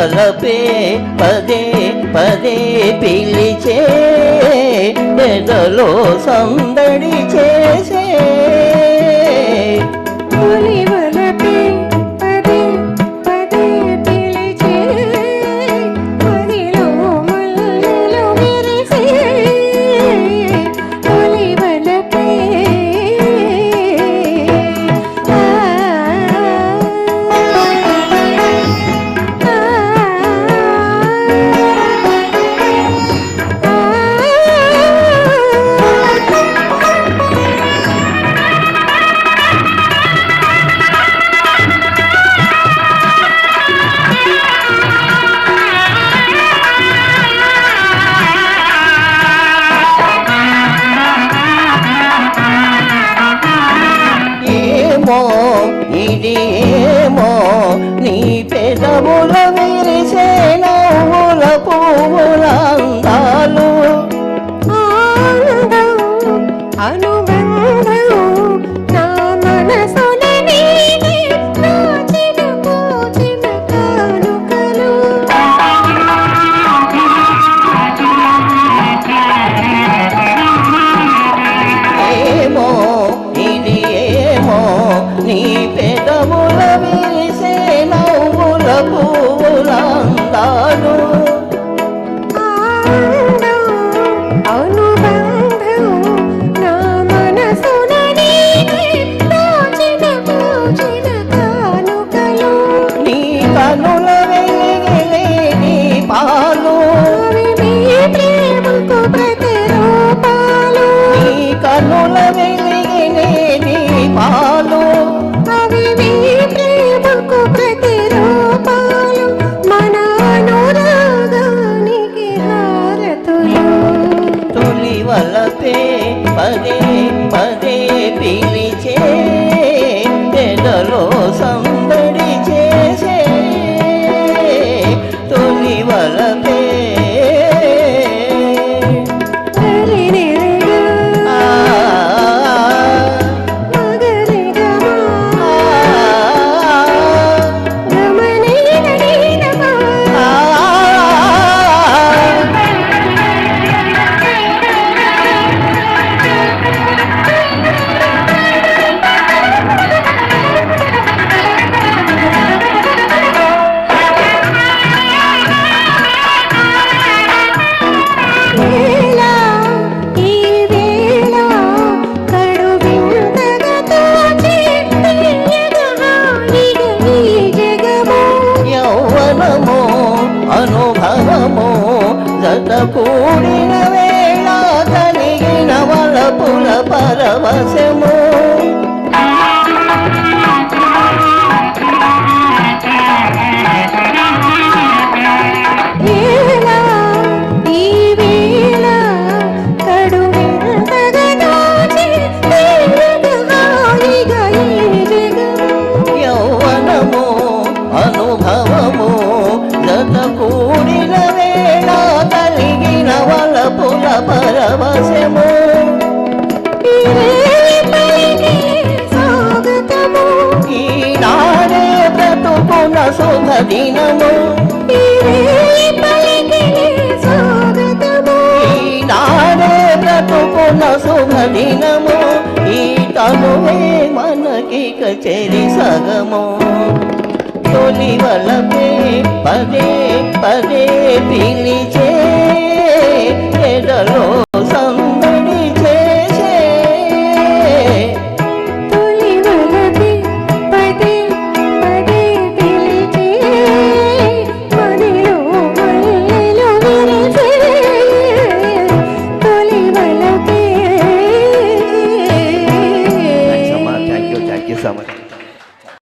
వలపే పదే పదే పిలిచే ఎదలో సందడి చేసే తొలి వలపే పదే పదే పిలిచే మదిలో మల్లెలు విరిసే తొలి వలపే ఇదేమో నీ పెదవుల విరిసే నవ్వుల పువ్వుల అందాలు అనుబంధం నా మనసున నీనే నాచిన పూచిన కానుకలు ఏమో ఇది ఏమో నీ పెదవుల విరిసే నవ్వుల పువ్వుల అందాలు అనుబంధం నా మనసున నీనే నాచిన పూచిన కానుకలు నీ కనుల వెలిగిలే నీ పాలు అవి మీ ప్రేమకు ప్రతిరూపాలు నీ కనుల వెలిగిలే నీ పాలు అవి మీ ప్రేమకు ప్రతిరూపాలు మన అనురాగానికి హారతులు తొలి వలపే పదే పదే పిలిచే ఎదలో సందడి చేసే తొలి వలపే హరినిరిగా ఆ, మగరిగమా ఆ, గమనిననినమా ఆ, వేళ ఈ వేళ కడు వింతగా తోచే తీయగా హాయిగా ఈ జగము యౌవనమో అనుభవమో జత కూడిన వేళ కలిగిన వలపుల పరవశము వేళ ఈ వేళ కడు వింతగా తోచే తీయగా హాయిగా ఈ జగము యౌవనమో అనుభవమో జత కూడిన వేళ కలిగిన వలపుల పరవశము స్వాగతము ఈనాడే బ్రతుకున శుభ దినము స్వాగతము ఈనాడే బ్రతుకున శుభ దినము ఈ తనువే మనకిక చెరి సగము తొలి వలపే పదే పదే పిలిచే